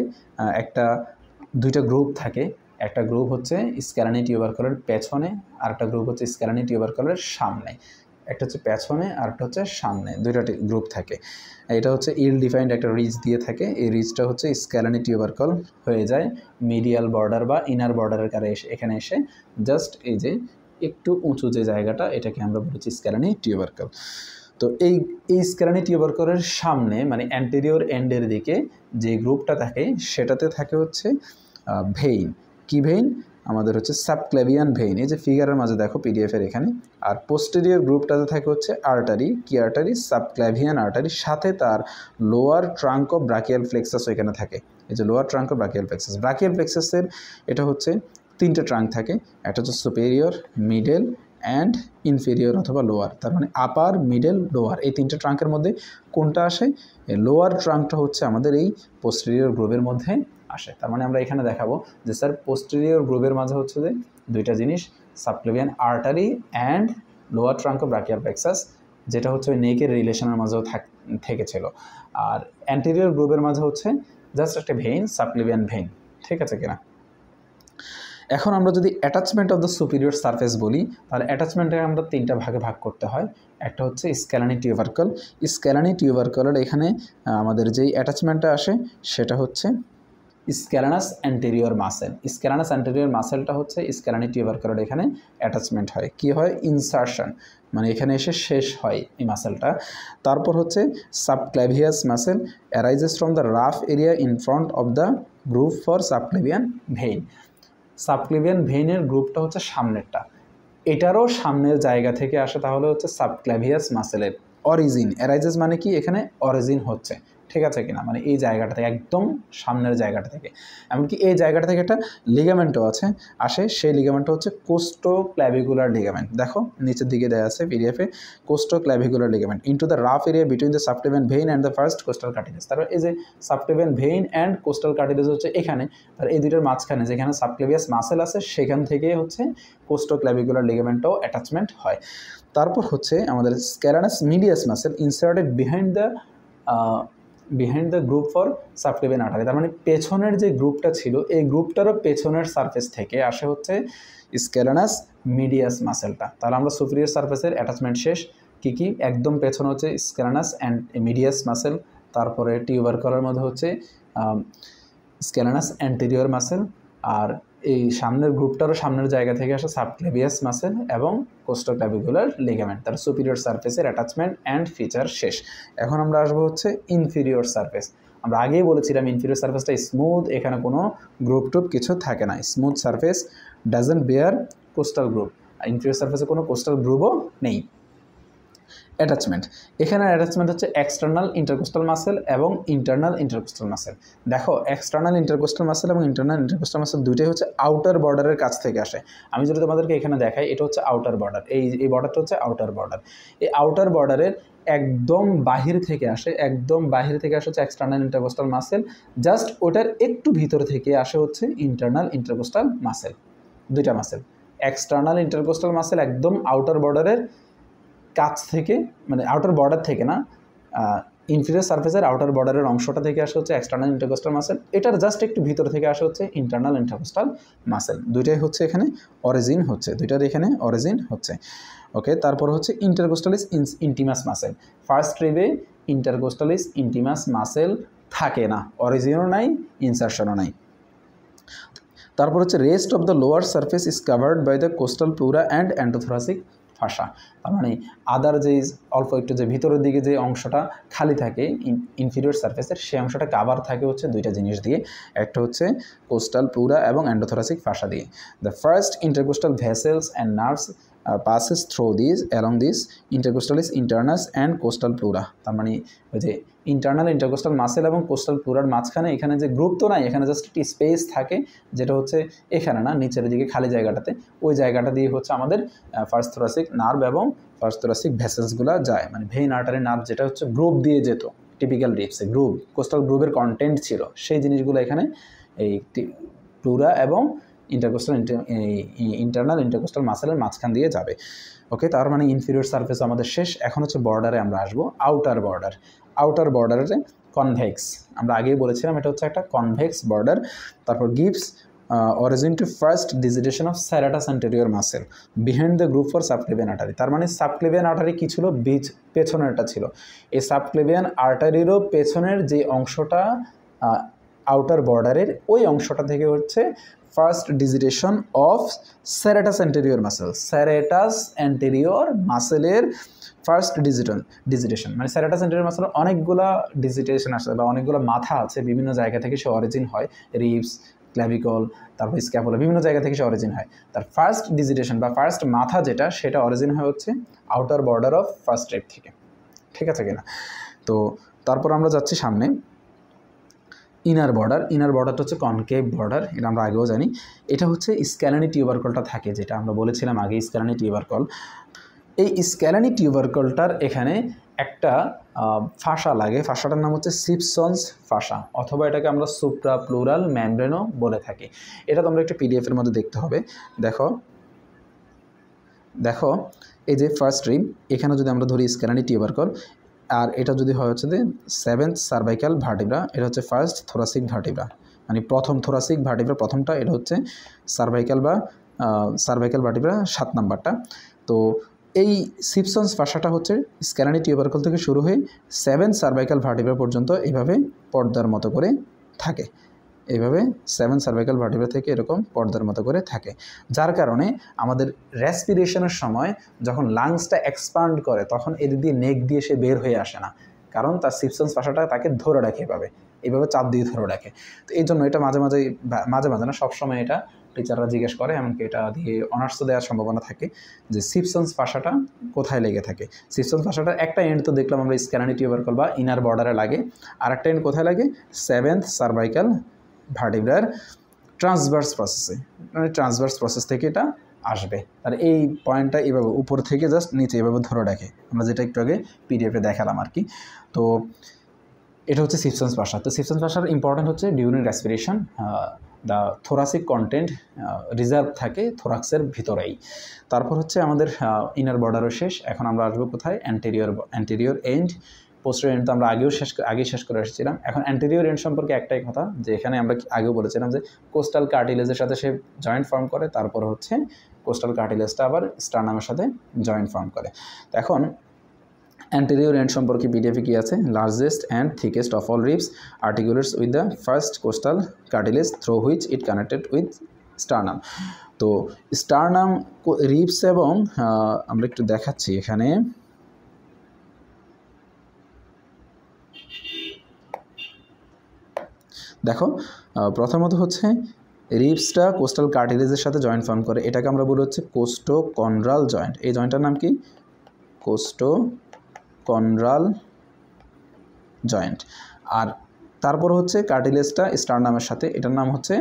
দুইটা গ্রুপ থাকে। একটা গ্রুপ হচ্ছে স্ক্যালানি টিউবারকলের পেছনে, আর একটা গ্রুপ হচ্ছে স্ক্যালানি টিউবারকলের সামনে। একটা হচ্ছে পেছনে আর একটা হচ্ছে সামনে, দুইটা গ্রুপ থাকে। এটা হচ্ছে ইল ডিফাইন্ড একটা রিজ দিয়ে থাকে। এই রিজটা হচ্ছে স্ক্যালানি টিউবারকল হয়ে যায় মিডিয়াল বর্ডার বা ইনার বর্ডারের কারে এখানে এসে জাস্ট এই যে একটু উঁচু যে জায়গাটা, এটাকে আমরা বলেছি স্ক্যালানি টিউবারকল। তো এই স্ক্যালানি টিউবারকলের সামনে মানে অ্যান্টেরিয়র এন্ডের দিকে যে গ্রুপটা থাকে সেটাতে থাকে হচ্ছে ভেইন। কি ভেইন, আমাদের হচ্ছে সাবক্লেভিয়ান ভেইন। এই যে ফিগারের মাঝে দেখো পিডিএফের এখানে। আর পোস্টেরিয়র গ্রুপটাতে থাকে হচ্ছে আর্টারি। কি আর্টারি, সাবক্লেভিয়ান আর্টারি, সাথে তার lower trunk of brachial plexus এখানে থাকে। এই যে lower trunk of brachial plexus. Brachial প্লেক্সাসের এটা হচ্ছে তিনটে ট্রাঙ্ক থাকে, একটা হচ্ছে সুপেরিয়র, মিডল অ্যান্ড ইনফেরিয়র অথবা লোয়ার। তার মানে আপার, মিডল, লোয়ার, এই তিনটে ট্রাঙ্কের মধ্যে কোনটা আসে, লোয়ার ট্রাঙ্কটা হচ্ছে আমাদের এই পোস্টেরিয়র গ্রুপের মধ্যে আসে। তার মানে আমরা এখানে দেখাবো যে স্যার পোস্টেরিয়র গ্রুপের মাঝে হচ্ছে যে দুইটা জিনিস, subclavian artery and lower trunk of brachial plexus, যেটা হচ্ছে ওই নেকের রিলেশনের মাঝেও থেকেছিল। আর অ্যান্টেরিয়র গ্রুপের মাঝে হচ্ছে জাস্ট একটা ভেইন, সাবক্লেভিয়ান ভেইন। ঠিক আছে কিনা? এখন আমরা যদি attachment of the superior surface বলি, তাহলে অ্যাটাচমেন্টটাকে আমরা তিনটা ভাগে ভাগ করতে হয়। একটা হচ্ছে স্ক্যালানি টিউবারকল। স্ক্যালানি টিউবারকলের এখানে আমাদের যেই অ্যাটাচমেন্টটা আসে সেটা হচ্ছে scalenus anterior muscle. Scalenus anterior মাসেলটা হচ্ছে স্ক্যালানি টিউবারকলের এখানে অ্যাটাচমেন্ট হয়। কি হয়, ইনসারশন, মানে এখানে এসে শেষ হয় এই মাসেলটা। তারপর হচ্ছে subclavius muscle arises from the rough area in front of the groove for subclavian vein. Subclavian ভেইনের গ্রুপটা হচ্ছে সামনেরটা, এটারও সামনের জায়গা থেকে আসে, তাহলে হচ্ছে সাবক্লেভিয়াস মাসেলের অরিজিন। অ্যারাইজেস মানে কি, এখানে অরিজিন হচ্ছে। ঠিক আছে কিনা, মানে এই জায়গাটা থেকে, একদম সামনের জায়গাটা থেকে। এমনকি এই জায়গাটা থেকে একটা লিগামেন্টও আসে, সেই লিগামেন্টটা হচ্ছে কোস্টোক্ল্যাভিকুলার লিগামেন্ট। দেখো নিচের দিকে দেওয়া আছে পিডিএফে, costoclavicular ligament into the rough area between the subclavian vein and the first costal cartilage. তারপর এই যে subclavian vein and costal cartilage হচ্ছে এখানে, আর এই দুইটার মাঝখানে যেখানে সাবক্লেভিয়াস মাসেল আছে সেখান থেকে হচ্ছে কোস্টোক্ল্যাভিকুলার লিগামেন্টও অ্যাটাচমেন্ট হয়। তারপর হচ্ছে আমাদের scalenus medius muscle inserted behind the groove for subclavian artery. তার মানে পেছনের যে গ্রুপটা ছিল এই গ্রুপটারও পেছনের সারফেস থেকে আসে হচ্ছে স্ক্যালানাস মিডিয়াস মাসেলটা। তাহলে আমরা সুপিরিয়র সারফেসের অ্যাটাচমেন্ট শেষ। কি একদম পেছনে হচ্ছে স্ক্যালানাস অ্যান্ড মিডিয়াস মাসেল, তারপরে টিউবারকলের মধ্যে হচ্ছে স্ক্যালানাস অ্যান্টেরিয়র মাসেল, আর এই সামনের গ্রুপটারও সামনের জায়গা থেকে আসে সাবক্লেভিয়াস মাসেল এবং কোস্টোক্ল্যাভিকুলার লিগামেন্ট। তার সুপিরিয়র সারফেসের অ্যাটাচমেন্ট অ্যান্ড ফিচার শেষ। এখন আমরা আসবো হচ্ছে ইনফিরিয়র সারফেস। আমরা আগেই বলেছিলাম ইনফিরিয়র সারফেসটা স্মুথ, এখানে কোনো গ্রুপ টুপ কিছু থাকে না। Smooth surface doesn't bear costal groove, inferior সারফেসে কোনো কোস্টাল গ্রুপও নেই। অ্যাটাচমেন্ট, এখানে অ্যাটাচমেন্ট হচ্ছে এক্সটার্নাল ইন্টারকোস্টাল মাসেল এবং ইন্টারনাল ইন্টারকোস্টাল মাসেল। দেখো এক্সটার্নাল ইন্টারকোস্টাল মাসেল এবং ইন্টারনাল ইন্টারকোস্টাল মাসেল দুইটাই হচ্ছে আউটার বর্ডারের কাছ থেকে আসে। আমি যদি তোমাদেরকে এখানে দেখাই, এটা হচ্ছে আউটার বর্ডার, এই বর্ডারটা হচ্ছে আউটার বর্ডার। এই আউটার বর্ডারের একদম বাহির থেকে আসে, হচ্ছে এক্সটার্নাল ইন্টারকোস্টাল মাসেল। জাস্ট ওটার একটু ভিতর থেকে আসে হচ্ছে ইন্টারনাল ইন্টারকোস্টাল মাসেল। দুইটা মাসেল, এক্সটার্নাল ইন্টারকোস্টাল মাসেল একদম আউটার বর্ডারের কাছ থেকে, মানে আউটার বর্ডার থেকে না, ইনফিরিয়র সারফেসের আউটার বর্ডারের অংশটা থেকে আসে হচ্ছে এক্সটার্নাল ইন্টারকোস্টাল মাসেল। এটার জাস্ট একটু ভিতর থেকে আসে হচ্ছে ইন্টারনাল ইন্টারকোস্টাল মাসেল। দুইটাই হচ্ছে এখানে অরিজিন হচ্ছে, ওকে। তারপর হচ্ছে ইন্টারকোস্টালিস ইন্টিমাস মাসেল। ফার্স্ট রিবে ইন্টারকোস্টালিস ইন্টিমাস মাসেল থাকে না, অরিজিনও নাই, ইনসারশনও নাই। তারপর হচ্ছে rest of the lower surface is covered by the costal pleura and endothoracic fascia. তার মানে আদার যে অল্প একটু যে ভিতরের দিকে যে অংশটা খালি থাকে ইনফিরিয়র সারফেসের, সেই অংশটা কাভার থাকে হচ্ছে দুইটা জিনিস দিয়ে, একটা হচ্ছে কোস্টাল প্লুরা এবং এন্ডোথোরাসিক ফাঁসা দিয়ে। The first intercostal vessels and nerves passes through these along this intercostalis internus and coastal pleura। তার মানে ওই যে ইন্টারনাল ইন্টারকোস্টাল মাসেল এবং কোস্টাল প্লুরার মাঝখানে এখানে যে গ্রুপ তো নাই, এখানে জাস্ট একটি স্পেস থাকে, যেটা হচ্ছে এখানে না, নিচের দিকে খালি জায়গাটাতে, ওই জায়গাটা দিয়ে হচ্ছে আমাদের ফার্স্ট থোরাসিক নার্ভ এবং ফার্স্ট থোরাসিক ভেসেলসগুলো যায়। মানে ভেইন আর্টারি নার্ভ যেটা হচ্ছে গ্রুপ দিয়ে যেত টিপিক্যাল রিপসে, গ্রুপ কোস্টাল গ্রুপের কন্টেন্ট ছিল, সেই জিনিসগুলো এখানে এই প্লুরা এবং ইন্টারনাল ইন্টারকোস্টাল মাসেলের মাঝখান দিয়ে যাবে। ওকে, তার মানে ইনফিরিয়র সারফেস আমাদের শেষ। এখন হচ্ছে বর্ডারে আমরা আসবো, আউটার বর্ডার। আউটার বর্ডারে কনভেক্স, আমরা আগেই বলেছিলাম এটা হচ্ছে একটা কনভেক্স বর্ডার। তারপর gives origin to first digitation of serratus anterior muscle behind the groove for subclavian artery. তার মানে সাবক্লেভিয়ান আর্টারি কী ছিল, পেছনেরটা ছিল। এই সাবক্লেভিয়ান আর্টারিরও পেছনের যে অংশটা আউটার বর্ডারের, ওই অংশটা থেকে হচ্ছে first digitation of serratus anterior muscle. Serratus anterior মাসেলের ফার্স্ট ডিজিটেশন, মানে স্যারাটাস অ্যান্টেরিয়র মাসেলের অনেকগুলা ডিজিটেশন আসে বা অনেকগুলো মাথা আছে, বিভিন্ন জায়গা থেকে সে অরিজিন হয়, রিবস, ক্ল্যাভিকল, তারপর স্ক্যাপুলা, বিভিন্ন জায়গা থেকে সে অরিজিন হয়। তার ফার্স্ট ডিজিটেশন বা ফার্স্ট মাথা যেটা, সেটা অরিজিন হয় হচ্ছে outer border of first rib থেকে। ঠিক আছে কিনা? তো তারপর আমরা যাচ্ছি সামনে, ইনার বর্ডার। ইনার বর্ডারটা হচ্ছে কনকেভ বর্ডার, এটা আমরা আগেও জানি। এটা হচ্ছে স্ক্যালানি টিউবারকলটা থাকে, যেটা আমরা বলেছিলাম আগে, স্ক্যালানি টিউবারকল। এই স্ক্যালানি টিউবারকলটার এখানে একটা ফাঁসা লাগে, ফাঁসাটার নাম হচ্ছে সিপসন্স ফাঁসা, অথবা এটাকে আমরা সুপ্রা প্লুরাল মেমব্রেনও বলে থাকি। এটা তোমরা একটা পিডিএফের মধ্যে দেখতে হবে। দেখো এই যে ফার্স্ট রিব, এখানে যদি আমরা ধরি স্ক্যালানি টিউবারকল, আর এটা যদি হয় হচ্ছে যে 7th সার্ভাইকাল ভার্টিব্রা, এটা হচ্ছে ফার্স্ট থোরাসিক ভার্টিব্রা, মানে প্রথম থোরাসিক ভার্টিব্রা, প্রথমটা, এটা হচ্ছে সার্ভাইকাল বা সার্ভাইকাল ভার্টিব্রা 7 নাম্বারটা। তো এই সিপসন্স ফাঁসাটা হচ্ছে স্ক্যালানি টিউবারকল থেকে শুরু হয়ে 7th সার্ভাইকাল ভার্টিব্রা পর্যন্ত এইভাবে পর্দার মতো করে থাকে, এইভাবে 7th সার্ভাইকাল ভার্টিব্রা থেকে এরকম পর্দার মতো করে থাকে, যার কারণে আমাদের রেসপিরেশনের সময় যখন লাংসটা এক্সপান্ড করে, তখন এদিক দিয়ে নেক দিয়ে সে বের হয়ে আসে না, কারণ তার সিপসন্স ভাষাটা তাকে ধরে রাখে এইভাবে চাপ দিয়ে ধরে রাখে। তো এই জন্য এটা মাঝে মাঝে না, সবসময় এটা টিচাররা জিজ্ঞেস করে, এমনকি এটা দিয়ে অনার্সও দেওয়ার সম্ভাবনা থাকে, যে সিপসন্স ভাষাটা কোথায় লেগে থাকে। সিপসন্স ভাষাটার একটা এন্ড তো দেখলাম আমরা স্ক্যালানি টিউবারকল বা ইনার বর্ডারে লাগে, আর একটা এন্ড কোথায় লাগে, 7th সার্ভাইকাল ভার্টিব্রার ট্রান্সভার্স প্রসেসে, মানে ট্রান্সভার্স প্রসেস থেকে এটা আসবে। আর এই পয়েন্টটা এভাবে উপর থেকে জাস্ট নিচে এভাবে ধরে রাখে, আমরা যেটা একটু আগে পিডিএফে দেখালাম আর কি। তো এটা হচ্ছে সিপসন্স ভাষা। তো সিপসন্স ভাষার ইম্পর্টেন্ট হচ্ছে during respiration the thoracic content reserve থাকে থোরাক্সের ভিতরেই। তারপর হচ্ছে আমাদের ইনার বর্ডারও শেষ। এখন আমরা আসবো কোথায়, অ্যান্টেরিয়র এন্ড। পোস্টেরিয়র এন্ড তো আমরা আগে শেষ করে এসেছিলাম। এখন অ্যান্টেরিয়র এন্ড সম্পর্কে একটাই কথা, যে এখানে আমরা আগেও বলেছিলাম যে কোস্টাল কার্টিলেজের সাথে সে জয়েন্ট ফর্ম করে, তারপর হচ্ছে কোস্টাল কার্টিলেজটা আবার স্টার্নামের সাথে জয়েন্ট ফর্ম করে। তো এখন অ্যান্টেরিয়র এন্ড সম্পর্কে পিডিএফে কি আছে, largest and thickest of all ribs articulates with the first costal cartilage through which it connected with sternum. তো স্টার্নাম রিবস এবং আমরা একটু দেখাচ্ছি এখানে, দেখো প্রথমত হচ্ছে রিবসটা কোস্টাল কার্টিলেজের সাথে জয়েন্ট ফর্ম করে, এটাকে আমরা বলি হচ্ছে কোস্টোকন্ড্রাল জয়েন্ট। এই জয়েন্টটার নাম কি, কোস্টোকন্ড্রাল জয়েন্ট। আর তারপর হচ্ছে কার্টিলেজটা স্টার্নামের সাথে, এটার নাম হচ্ছে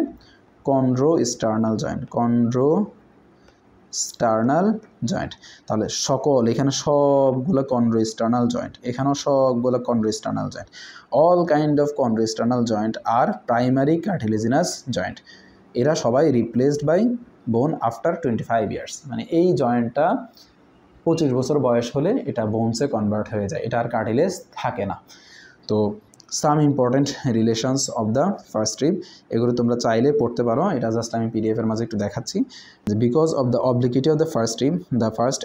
কন্ড্রোস্টার্নাল জয়েন্ট, কন্ড্রোস্টার্নাল জয়েন্ট। তাহলে এখানে সবগুলো কন্ড্রোস্টার্নাল জয়েন্ট, এখানেও সবগুলো chondrosternal joint. All kind of chondrosternal joint are primary cartilaginous joint. এরা সবাই replaced by bone after 25 years, মানে এই জয়েন্টটা 25 বছর বয়স হলে এটা বোনসে কনভার্ট হয়ে যায়, এটা আর কার্টিলেজ থাকে না। তো some important relations of the first rib, এগুলো তোমরা চাইলে পড়তে পারো, এটা জাস্ট আমি পিডিএফের মাঝে একটু দেখাচ্ছি। Because of the obliquity of the first rib, the first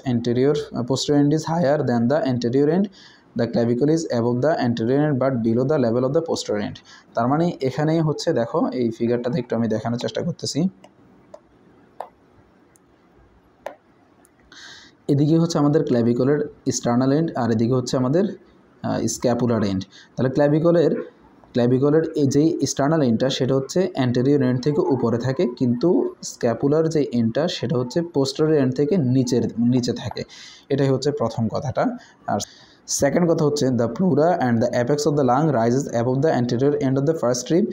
posterior end is higher than the anterior end. The clavicle is above the anterior end but below the level of the posterior end. তার মানে এখানেই হচ্ছে, দেখো এই ফিগারটাতে একটু আমি দেখানোর চেষ্টা করতেছি। এদিকে হচ্ছে আমাদের ক্ল্যাভিকলের স্টার্নাল এন্ড আর এদিকে হচ্ছে আমাদের স্ক্যাপুলার এন্ড। তাহলে ক্ল্যাভিকলের এই যেই স্টার্নাল এন্ডটা সেটা হচ্ছে অ্যান্টেরিয়র এন্ড থেকে উপরে থাকে, কিন্তু স্ক্যাপুলার যে এন্ডটা সেটা হচ্ছে পোস্টেরিয়র এন্ড থেকে নিচে থাকে। এটাই হচ্ছে প্রথম কথাটা। আর সেকেন্ড কথা হচ্ছে the pleura and the apex of the lung rises above the anterior end of the first rib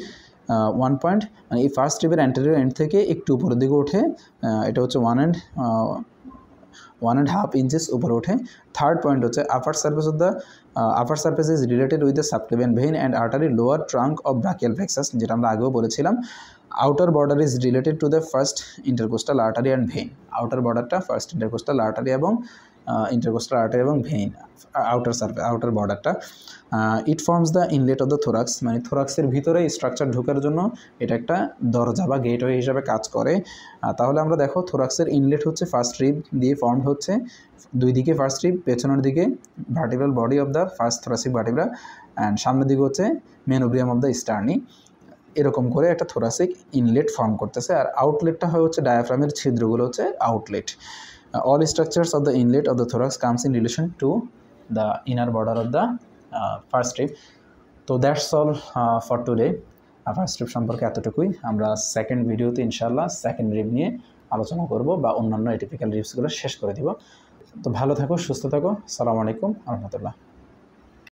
1 point, মানে এই ফার্স্ট রিবের অ্যান্টেরিয়র এন্ড থেকে একটু উপরের দিকে ওঠে, এটা হচ্ছে 1.5 ইঞ্চেস উপরে ওঠে। থার্ড পয়েন্ট হচ্ছে upper surface is related with the subclavian vein and artery lower trunk of brachial plexus, যেটা আমরা আগেও বলেছিলাম। Outer border is related to the first intercostal artery and vein. Outer বর্ডারটা ফার্স্ট ইন্টারকোস্টাল আর্টারি এবং vein, outer বর্ডারটা। It forms the inlet of the thorax, মানে থোরাক্সের ভিতরে স্ট্রাকচার ঢোকার জন্য এটা একটা দরজা বা গেটওয়ে হিসাবে কাজ করে। তাহলে আমরা দেখো থোরাক্সের ইনলেট হচ্ছে ফার্স্ট রিব দিয়ে ফর্ম হচ্ছে, দুই দিকে ফার্স্ট রিব, পেছনের দিকে vertebral body of the first thoracic vertebra, and সামনের দিকে হচ্ছে মেনোব্রিয়াম অফ দ্য স্টার্নি। এরকম করে একটা থোরাসিক ইনলেট ফর্ম করতেছে। আর আউটলেটটা হয় হচ্ছে ডায়াফ্রামের ছিদ্রগুলো হচ্ছে outlet. All structures of the inlet of the thorax comes in relation to the inner border of the first rib. So that's all for today. First rib সম্পর্কে এতটুকুই। আমরা সেকেন্ড ভিডিওতে ইনশাআল্লাহ second rib নিয়ে আলোচনা করব বা অন্যান্য এটিপিক্যাল রিবসগুলো শেষ করে দিব। তো ভালো থাকো, সুস্থ থাকো। আসসালামু আলাইকুম ওয়া রাহমাতুল্লাহ।